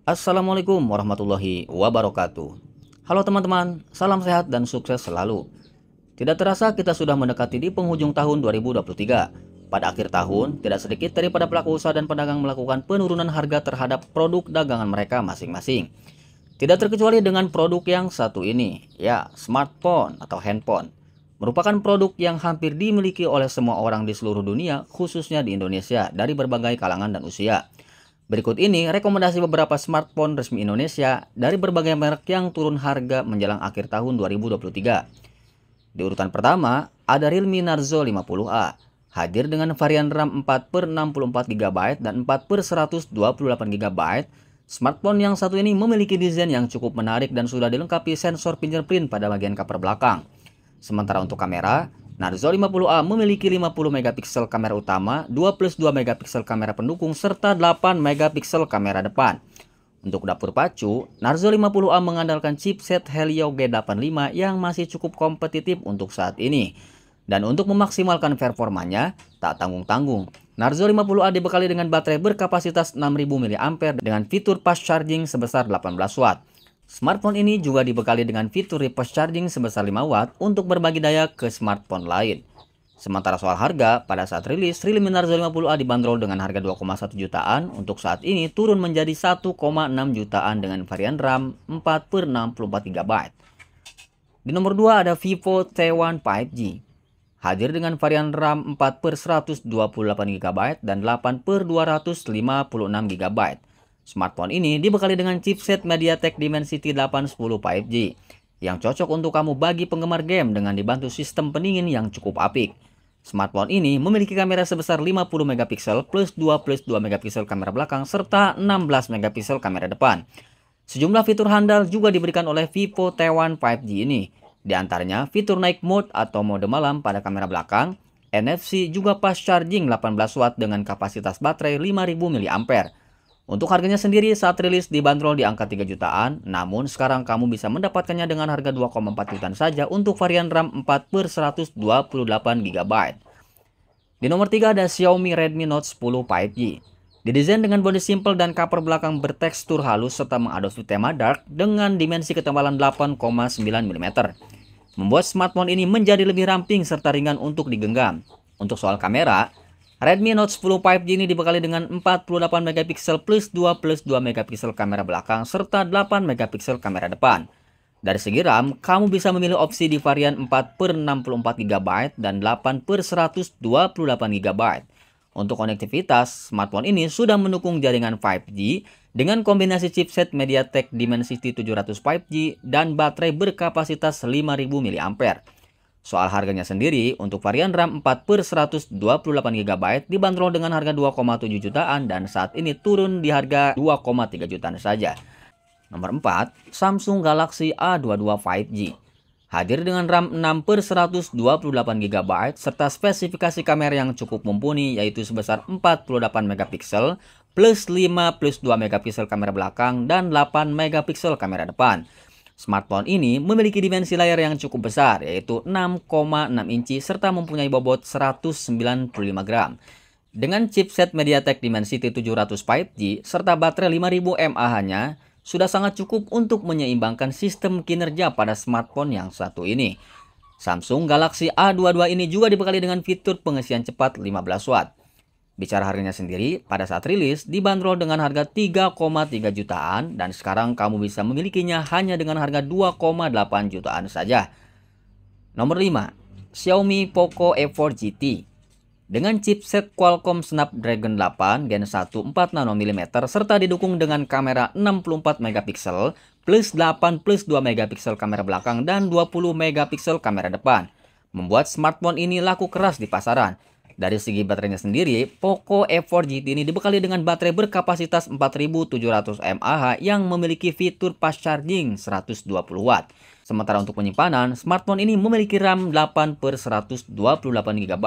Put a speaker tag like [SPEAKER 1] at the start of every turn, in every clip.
[SPEAKER 1] Assalamualaikum warahmatullahi wabarakatuh. Halo teman-teman, salam sehat dan sukses selalu. Tidak terasa kita sudah mendekati di penghujung tahun 2023. Pada akhir tahun, tidak sedikit daripada pelaku usaha dan pedagang melakukan penurunan harga terhadap produk dagangan mereka masing-masing. Tidak terkecuali dengan produk yang satu ini, ya, smartphone atau handphone. Merupakan produk yang hampir dimiliki oleh semua orang di seluruh dunia, khususnya di Indonesia, dari berbagai kalangan dan usia. Berikut ini rekomendasi beberapa smartphone resmi Indonesia dari berbagai merek yang turun harga menjelang akhir tahun 2023. Di urutan pertama, ada Realme Narzo 50A. Hadir dengan varian RAM 4/64 GB dan 4/128 GB. Smartphone yang satu ini memiliki desain yang cukup menarik dan sudah dilengkapi sensor fingerprint pada bagian cover belakang. Sementara untuk kamera, Narzo 50A memiliki 50 megapiksel kamera utama, 2+2 megapiksel kamera pendukung, serta 8 megapiksel kamera depan. Untuk dapur pacu, Narzo 50A mengandalkan chipset Helio G85 yang masih cukup kompetitif untuk saat ini. Dan untuk memaksimalkan performanya, tak tanggung-tanggung, Narzo 50A dibekali dengan baterai berkapasitas 6000 mAh dengan fitur fast charging sebesar 18 watt. Smartphone ini juga dibekali dengan fitur reverse charging sebesar 5 watt untuk berbagi daya ke smartphone lain. Sementara soal harga, pada saat rilis, Realme Narzo 50A dibanderol dengan harga 2,1 jutaan, untuk saat ini turun menjadi 1,6 jutaan dengan varian RAM 4/64 GB. Di nomor 2 ada Vivo T1 5G. Hadir dengan varian RAM 4/128 GB dan 8/256 GB. Smartphone ini dibekali dengan chipset MediaTek Dimensity 810 5G yang cocok untuk kamu bagi penggemar game dengan dibantu sistem pendingin yang cukup apik. Smartphone ini memiliki kamera sebesar 50 megapiksel plus 2+2 megapiksel kamera belakang serta 16 megapiksel kamera depan. Sejumlah fitur handal juga diberikan oleh Vivo T1 5G ini. Di antaranya fitur night mode atau mode malam pada kamera belakang, NFC juga fast charging 18 watt dengan kapasitas baterai 5000 mAh. Untuk harganya sendiri saat rilis dibanderol di angka 3 jutaan, namun sekarang kamu bisa mendapatkannya dengan harga 2,4 jutaan saja untuk varian RAM 4/128 GB. Di nomor 3 ada Xiaomi Redmi Note 10 5G. Didesain dengan bodi simple dan cover belakang bertekstur halus serta mengadopsi tema dark dengan dimensi ketebalan 8,9 mm. Membuat smartphone ini menjadi lebih ramping serta ringan untuk digenggam. Untuk soal kamera, Redmi Note 10 5G ini dibekali dengan 48 megapiksel plus 2+2 megapiksel kamera belakang serta 8 megapiksel kamera depan. Dari segi RAM, kamu bisa memilih opsi di varian 4/64 GB dan 8/128 GB. Untuk konektivitas, smartphone ini sudah mendukung jaringan 5G dengan kombinasi chipset MediaTek Dimensity 700 5G dan baterai berkapasitas 5000 mAh. Soal harganya sendiri, untuk varian RAM 4/128 GB dibanderol dengan harga 2,7 jutaan dan saat ini turun di harga 2,3 jutaan saja. Nomor 4, Samsung Galaxy A22 5G. Hadir dengan RAM 6/128 GB serta spesifikasi kamera yang cukup mumpuni yaitu sebesar 48 megapiksel plus 5+2 megapiksel kamera belakang dan 8 megapiksel kamera depan. Smartphone ini memiliki dimensi layar yang cukup besar, yaitu 6,6 inci serta mempunyai bobot 195 gram. Dengan chipset MediaTek Dimensity 700 5G serta baterai 5000 mAh-nya, sudah sangat cukup untuk menyeimbangkan sistem kinerja pada smartphone yang satu ini. Samsung Galaxy A22 ini juga dibekali dengan fitur pengisian cepat 15 watt. Bicara harganya sendiri, pada saat rilis dibanderol dengan harga 3,3 jutaan dan sekarang kamu bisa memilikinya hanya dengan harga 2,8 jutaan saja. Nomor 5, Xiaomi Poco F4 GT. Dengan chipset Qualcomm Snapdragon 8 Gen 1 4nm serta didukung dengan kamera 64 megapiksel plus 8+2 megapiksel kamera belakang dan 20 megapiksel kamera depan, membuat smartphone ini laku keras di pasaran. Dari segi baterainya sendiri, Poco F4 GT ini dibekali dengan baterai berkapasitas 4700 mAh yang memiliki fitur fast charging 120 watt. Sementara untuk penyimpanan, smartphone ini memiliki RAM 8/128 GB.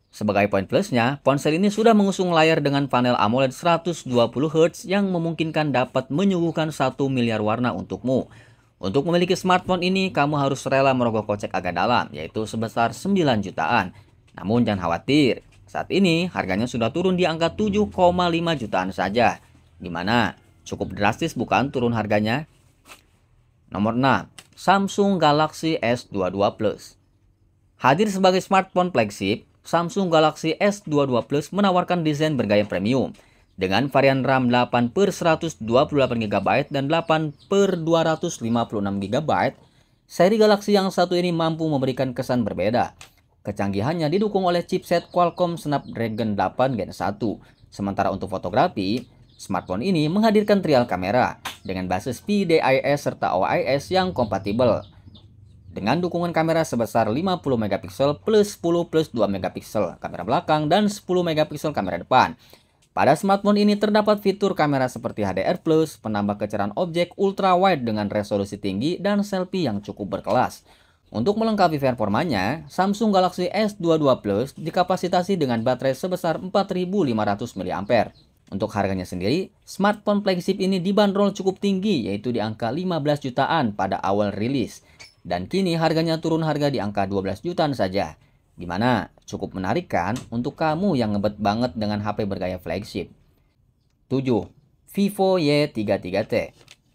[SPEAKER 1] Sebagai poin plusnya, ponsel ini sudah mengusung layar dengan panel AMOLED 120 Hz yang memungkinkan dapat menyuguhkan 1 miliar warna untukmu. Untuk memiliki smartphone ini, kamu harus rela merogoh kocek agak dalam, yaitu sebesar 9 jutaan. Namun jangan khawatir, saat ini harganya sudah turun di angka 7,5 jutaan saja. Di mana Cukup drastis bukan turun harganya? Nomor 6. Samsung Galaxy S22 Plus. Hadir sebagai smartphone flagship, Samsung Galaxy S22 Plus menawarkan desain bergaya premium dengan varian RAM 8/128 GB dan 8/256 GB. Seri Galaxy yang satu ini mampu memberikan kesan berbeda. Kecanggihannya didukung oleh chipset Qualcomm Snapdragon 8 Gen 1. Sementara untuk fotografi, smartphone ini menghadirkan trial kamera dengan basis PDIS serta OIS yang kompatibel, dengan dukungan kamera sebesar 50 megapiksel plus 10 plus 2 megapiksel kamera belakang dan 10 megapiksel kamera depan. Pada smartphone ini terdapat fitur kamera seperti HDR+, penambah kecerahan objek ultra wide dengan resolusi tinggi, dan selfie yang cukup berkelas. Untuk melengkapi performanya, Samsung Galaxy S22 Plus dikapasitasi dengan baterai sebesar 4500 mAh. Untuk harganya sendiri, smartphone flagship ini dibanderol cukup tinggi, yaitu di angka 15 jutaan pada awal rilis. Dan kini harganya turun harga di angka 12 jutaan saja. Gimana? Cukup menarik kan untuk kamu yang ngebet banget dengan HP bergaya flagship. 7. Vivo Y33T.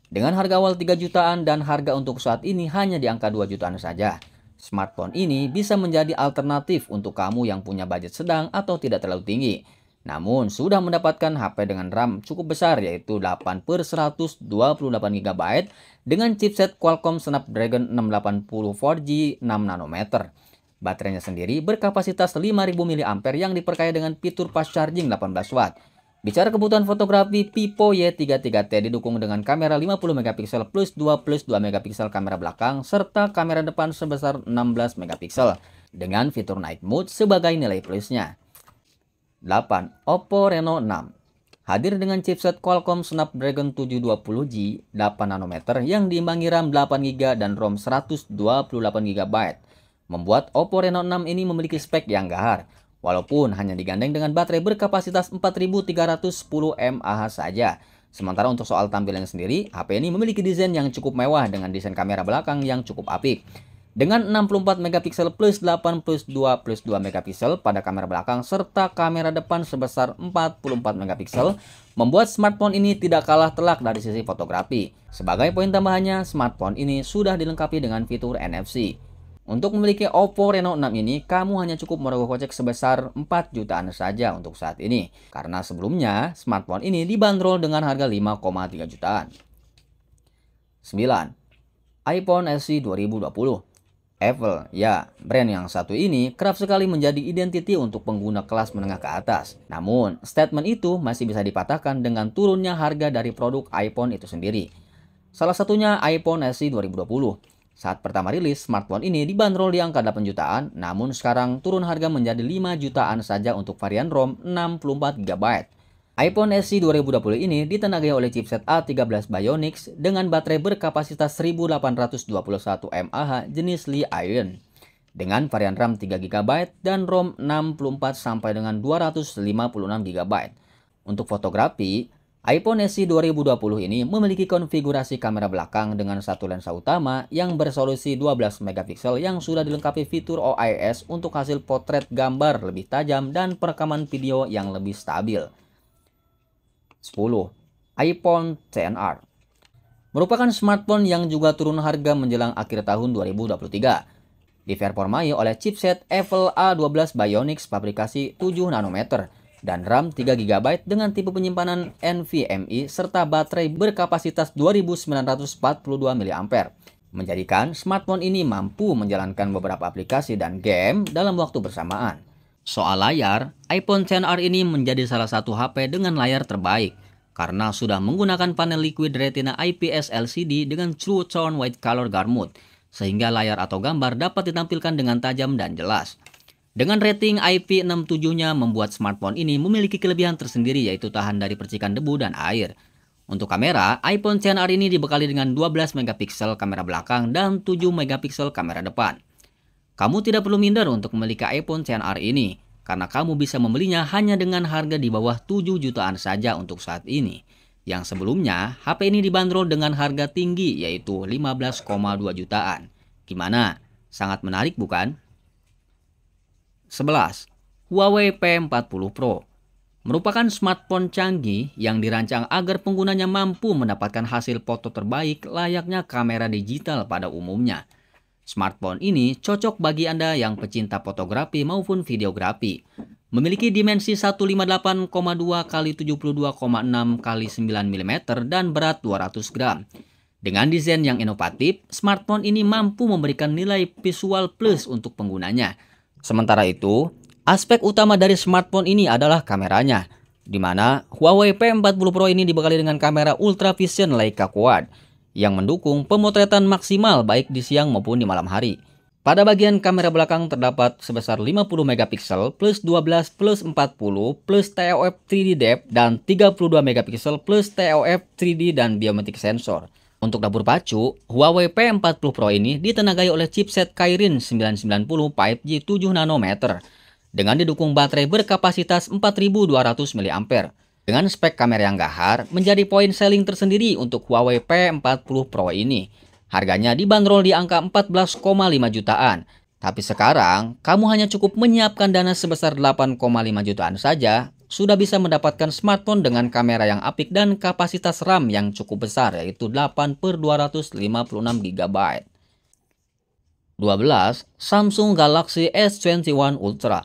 [SPEAKER 1] Dengan harga awal 3 jutaan dan harga untuk saat ini hanya di angka 2 jutaan saja. Smartphone ini bisa menjadi alternatif untuk kamu yang punya budget sedang atau tidak terlalu tinggi. Namun sudah mendapatkan HP dengan RAM cukup besar, yaitu 8/128 GB dengan chipset Qualcomm Snapdragon 680 4G 6 nanometer. Baterainya sendiri berkapasitas 5000 mAh yang diperkaya dengan fitur fast charging 18 watt. Bicara kebutuhan fotografi, Vivo Y33T didukung dengan kamera 50 megapiksel plus 2 megapiksel kamera belakang serta kamera depan sebesar 16 megapiksel dengan fitur night mode sebagai nilai plusnya. 8. Oppo Reno 6. Hadir dengan chipset Qualcomm Snapdragon 720G 8 nanometer yang diimbangi RAM 8GB dan ROM 128GB. Membuat Oppo Reno 6 ini memiliki spek yang gahar, walaupun hanya digandeng dengan baterai berkapasitas 4310 mAh saja. Sementara untuk soal tampilan sendiri, HP ini memiliki desain yang cukup mewah dengan desain kamera belakang yang cukup apik. Dengan 64 megapiksel plus 8 plus 2 plus 2 megapiksel pada kamera belakang serta kamera depan sebesar 44 megapiksel, membuat smartphone ini tidak kalah telak dari sisi fotografi. Sebagai poin tambahannya, smartphone ini sudah dilengkapi dengan fitur NFC. Untuk memiliki Oppo Reno 6 ini, kamu hanya cukup merogoh kocek sebesar 4 jutaan saja untuk saat ini. Karena sebelumnya, smartphone ini dibanderol dengan harga 5,3 jutaan. 9. iPhone SE 2020. Apple, ya, brand yang satu ini kerap sekali menjadi identiti untuk pengguna kelas menengah ke atas. Namun, statement itu masih bisa dipatahkan dengan turunnya harga dari produk iPhone itu sendiri. Salah satunya iPhone SE 2020. Saat pertama rilis, smartphone ini dibanderol di angka 8 jutaan, namun sekarang turun harga menjadi 5 jutaan saja untuk varian ROM 64GB. iPhone SE 2020 ini ditenagai oleh chipset A13 Bionics dengan baterai berkapasitas 1821 mAh jenis Li-ion dengan varian RAM 3GB dan ROM 64 sampai dengan 256GB. Untuk fotografi, iPhone SE 2020 ini memiliki konfigurasi kamera belakang dengan satu lensa utama yang beresolusi 12 megapiksel yang sudah dilengkapi fitur OIS untuk hasil potret gambar lebih tajam dan perekaman video yang lebih stabil. 10. iPhone XR. Merupakan smartphone yang juga turun harga menjelang akhir tahun 2023. Diperformai oleh chipset Apple A12 Bionics pabrikasi 7 nanometer dan RAM 3GB dengan tipe penyimpanan NVMe serta baterai berkapasitas 2942 mAh. Menjadikan smartphone ini mampu menjalankan beberapa aplikasi dan game dalam waktu bersamaan. Soal layar, iPhone XR ini menjadi salah satu HP dengan layar terbaik karena sudah menggunakan panel Liquid Retina IPS LCD dengan True Tone White Color Guard Mode, sehingga layar atau gambar dapat ditampilkan dengan tajam dan jelas. Dengan rating IP67-nya membuat smartphone ini memiliki kelebihan tersendiri, yaitu tahan dari percikan debu dan air. Untuk kamera, iPhone XR ini dibekali dengan 12 megapiksel kamera belakang dan 7 megapiksel kamera depan. Kamu tidak perlu minder untuk memiliki iPhone XR ini, karena kamu bisa membelinya hanya dengan harga di bawah 7 jutaan saja untuk saat ini. Yang sebelumnya, HP ini dibanderol dengan harga tinggi yaitu 15,2 jutaan. Gimana? Sangat menarik bukan? 11. Huawei P40 Pro. merupakan smartphone canggih yang dirancang agar penggunanya mampu mendapatkan hasil foto terbaik layaknya kamera digital pada umumnya. Smartphone ini cocok bagi Anda yang pecinta fotografi maupun videografi. Memiliki dimensi 158,2 x 72,6 x 9 mm dan berat 200 gram. Dengan desain yang inovatif, smartphone ini mampu memberikan nilai visual plus untuk penggunanya. Sementara itu, aspek utama dari smartphone ini adalah kameranya, di mana Huawei P40 Pro ini dibekali dengan kamera Ultra Vision Leica Quad yang mendukung pemotretan maksimal baik di siang maupun di malam hari. Pada bagian kamera belakang terdapat sebesar 50 megapiksel plus 12 plus 40 plus TOF 3D depth dan 32 megapiksel plus TOF 3D dan biometrik sensor. Untuk dapur pacu, Huawei P40 Pro ini ditenagai oleh chipset Kirin 990 5G 7 nanometer dengan didukung baterai berkapasitas 4200 mAh. Dengan spek kamera yang gahar, menjadi poin selling tersendiri untuk Huawei P40 Pro ini. Harganya dibanderol di angka 14,5 jutaan. Tapi sekarang, kamu hanya cukup menyiapkan dana sebesar 8,5 jutaan saja, sudah bisa mendapatkan smartphone dengan kamera yang apik dan kapasitas RAM yang cukup besar, yaitu 8/256 GB. 12. Samsung Galaxy S21 Ultra.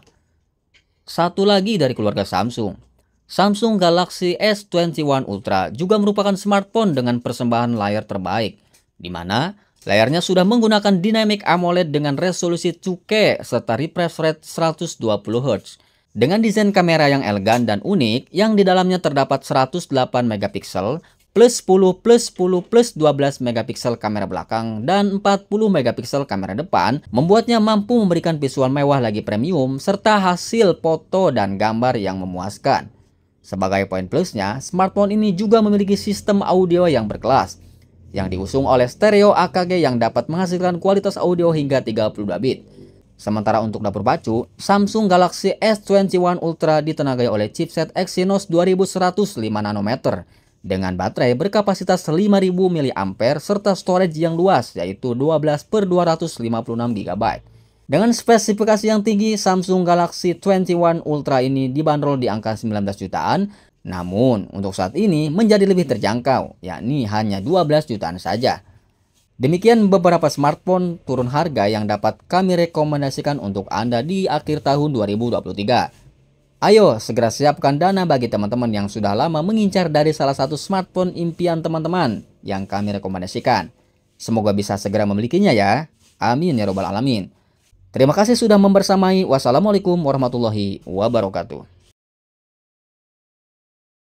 [SPEAKER 1] Satu lagi dari keluarga Samsung. Samsung Galaxy S21 Ultra juga merupakan smartphone dengan persembahan layar terbaik, di mana layarnya sudah menggunakan Dynamic AMOLED dengan resolusi 2K serta refresh rate 120 Hz. Dengan desain kamera yang elegan dan unik, yang di dalamnya terdapat 108 megapiksel, plus 10 plus 10 plus 12 megapiksel kamera belakang, dan 40 megapiksel kamera depan, membuatnya mampu memberikan visual mewah lagi premium, serta hasil foto dan gambar yang memuaskan. Sebagai poin plusnya, smartphone ini juga memiliki sistem audio yang berkelas, yang diusung oleh stereo AKG yang dapat menghasilkan kualitas audio hingga 32 bit. Sementara untuk dapur pacu, Samsung Galaxy S21 Ultra ditenagai oleh chipset Exynos 2105 nanometer dengan baterai berkapasitas 5000 mAh serta storage yang luas yaitu 12/256 GB. Dengan spesifikasi yang tinggi, Samsung Galaxy S21 Ultra ini dibanderol di angka 19 jutaan, namun untuk saat ini menjadi lebih terjangkau, yakni hanya 12 jutaan saja. Demikian beberapa smartphone turun harga yang dapat kami rekomendasikan untuk Anda di akhir tahun 2023. Ayo segera siapkan dana bagi teman-teman yang sudah lama mengincar dari salah satu smartphone impian teman-teman yang kami rekomendasikan. Semoga bisa segera memilikinya ya. Amin ya robbal alamin. Terima kasih sudah membersamai. Wassalamualaikum warahmatullahi wabarakatuh.